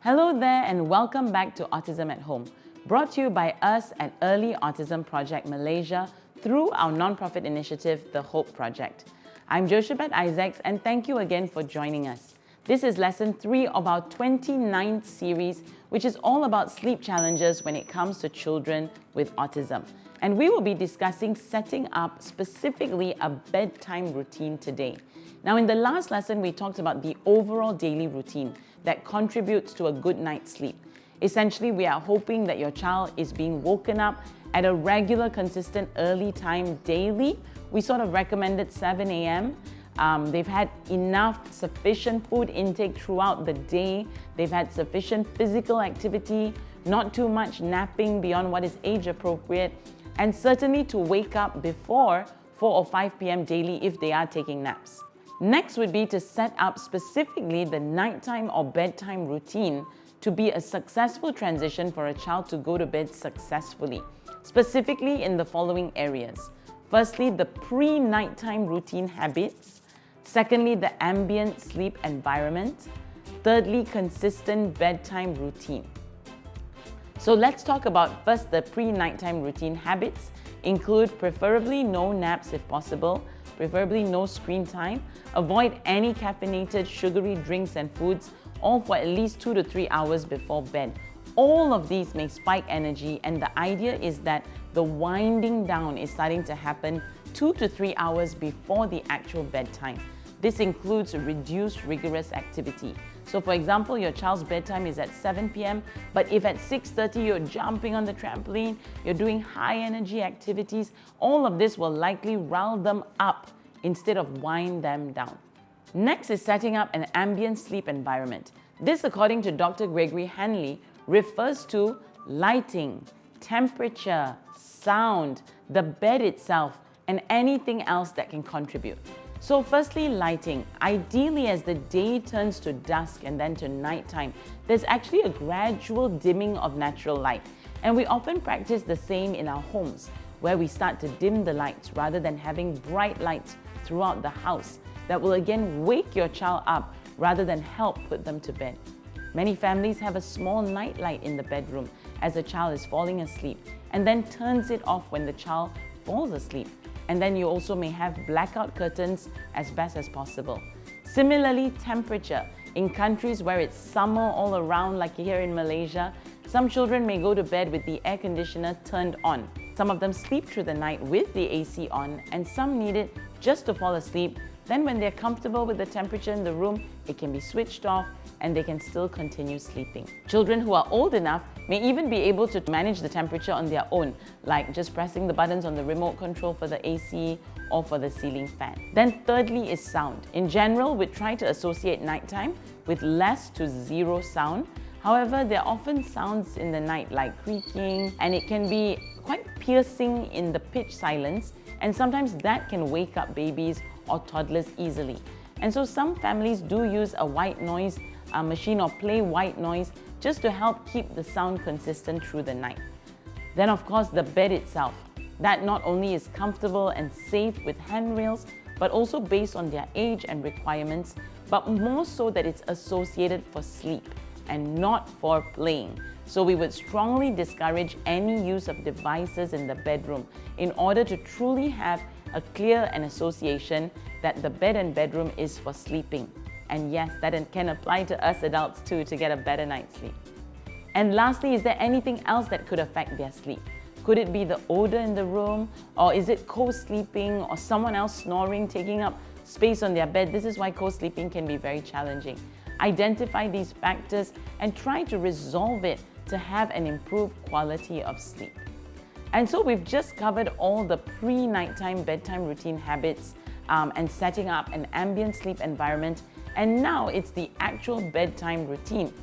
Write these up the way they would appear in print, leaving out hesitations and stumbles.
Hello there and welcome back to Autism at Home, brought to you by us at Early Autism Project Malaysia through our non-profit initiative, The Hope Project. I'm Joshabeth Isaacs and thank you again for joining us. This is lesson 3 of our 29th series, which is all about sleep challenges when it comes to children with autism. And we will be discussing setting up specifically a bedtime routine today. Now, in the last lesson, we talked about the overall daily routine that contributes to a good night's sleep. Essentially, we are hoping that your child is being woken up at a regular, consistent early time daily. We sort of recommended 7 a.m. They've had enough, sufficient food intake throughout the day. They've had sufficient physical activity, not too much napping beyond what is age appropriate, and certainly to wake up before 4 or 5 p.m. daily if they are taking naps. Next would be to set up specifically the nighttime or bedtime routine to be a successful transition for a child to go to bed successfully, specifically in the following areas. Firstly, the pre-nighttime routine habits. Secondly, the ambient sleep environment. Thirdly, consistent bedtime routine. So let's talk about first the pre-nighttime routine habits. Include preferably no naps if possible, preferably no screen time, avoid any caffeinated sugary drinks and foods, all for at least 2 to 3 hours before bed. All of these may spike energy, and the idea is that the winding down is starting to happen 2 to 3 hours before the actual bedtime. This includes reduced rigorous activity. So for example, your child's bedtime is at 7 p.m., but if at 6:30 you're jumping on the trampoline, you're doing high energy activities, all of this will likely rile them up instead of wind them down. Next is setting up an ambient sleep environment. This, according to Dr. Gregory Hanley, refers to lighting, temperature, sound, the bed itself, and anything else that can contribute. So firstly, lighting. Ideally, as the day turns to dusk and then to nighttime, there's actually a gradual dimming of natural light. And we often practice the same in our homes, where we start to dim the lights rather than having bright lights throughout the house that will again wake your child up rather than help put them to bed. Many families have a small night light in the bedroom as the child is falling asleep and then turns it off when the child falls asleep. And then you also may have blackout curtains as best as possible. Similarly, temperature. In countries where it's summer all around, like here in Malaysia, some children may go to bed with the air conditioner turned on. Some of them sleep through the night with the AC on, and some need it just to fall asleep. Then when they're comfortable with the temperature in the room, it can be switched off and they can still continue sleeping. Children who are old enough may even be able to manage the temperature on their own, like just pressing the buttons on the remote control for the AC or for the ceiling fan. Then thirdly is sound. In general, we try to associate nighttime with less to zero sound. However, there are often sounds in the night like creaking, and it can be quite piercing in the pitch silence, and sometimes that can wake up babies or toddlers easily. And so some families do use a white noise machine or play white noise just to help keep the sound consistent through the night. Then of course the bed itself. That not only is comfortable and safe with handrails, but also based on their age and requirements, but more so that it's associated for sleep and not for playing. So we would strongly discourage any use of devices in the bedroom in order to truly have a clear an association that the bed and bedroom is for sleeping. And yes, that can apply to us adults too, to get a better night's sleep. And lastly, is there anything else that could affect their sleep? Could it be the odor in the room? Or is it co-sleeping or someone else snoring, taking up space on their bed? This is why co-sleeping can be very challenging. Identify these factors and try to resolve it to have an improved quality of sleep. And so we've just covered all the pre-nighttime bedtime routine habits and setting up an ambient sleep environment. And now it's the actual bedtime routine.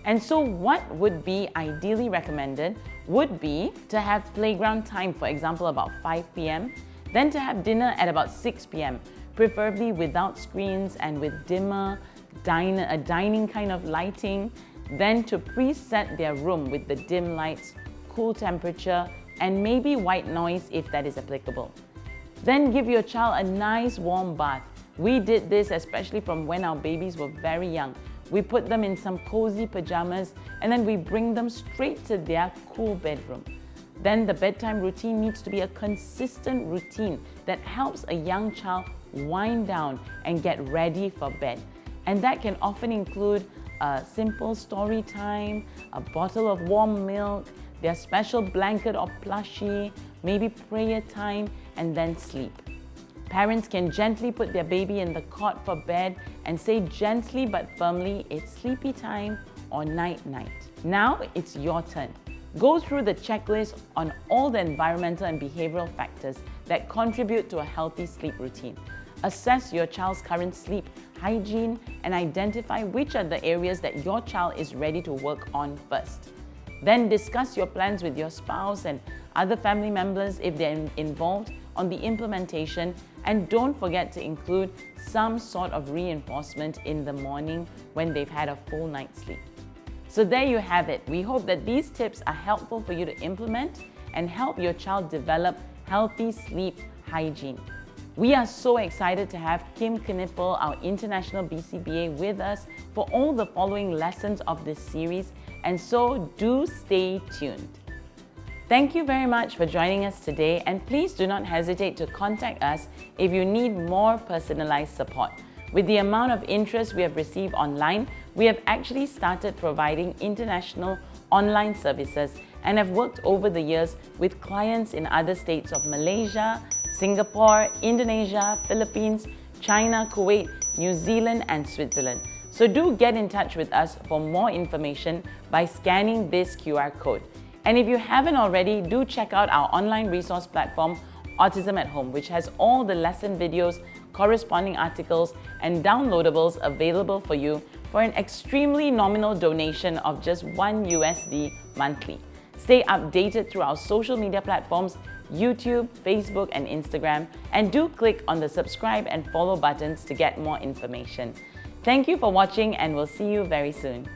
And so what would be ideally recommended would be to have playground time, for example, about 5 p.m., then to have dinner at about 6 p.m., preferably without screens and with dimmer, a dining kind of lighting, then to preset their room with the dim lights, cool temperature, and maybe white noise if that is applicable. Then give your child a nice warm bath. We did this especially from when our babies were very young. we put them in some cozy pajamas, and then we bring them straight to their cool bedroom. Then the bedtime routine needs to be a consistent routine that helps a young child wind down and get ready for bed. And that can often include a simple story time, a bottle of warm milk, their special blanket or plushie, maybe prayer time, and then sleep. Parents can gently put their baby in the cot for bed and say gently but firmly, it's sleepy time or night-night. Now it's your turn. Go through the checklist on all the environmental and behavioral factors that contribute to a healthy sleep routine. Assess your child's current sleep hygiene and identify which are the areas that your child is ready to work on first. Then discuss your plans with your spouse and other family members if they're involved on the implementation, and don't forget to include some sort of reinforcement in the morning when they've had a full night's sleep. So there you have it. We hope that these tips are helpful for you to implement and help your child develop healthy sleep hygiene. We are so excited to have Kim Knipple, our International BCBA, with us for all the following lessons of this series, and so do stay tuned. Thank you very much for joining us today, and please do not hesitate to contact us if you need more personalized support. With the amount of interest we have received online, we have actually started providing international online services and have worked over the years with clients in other states of Malaysia, Singapore, Indonesia, Philippines, China, Kuwait, New Zealand, and Switzerland. So do get in touch with us for more information by scanning this QR code. And if you haven't already, do check out our online resource platform, Autism at Home, which has all the lesson videos, corresponding articles, and downloadables available for you for an extremely nominal donation of just $1 monthly. Stay updated through our social media platforms, YouTube, Facebook, and Instagram, and do click on the subscribe and follow buttons to get more information. Thank you for watching, and we'll see you very soon.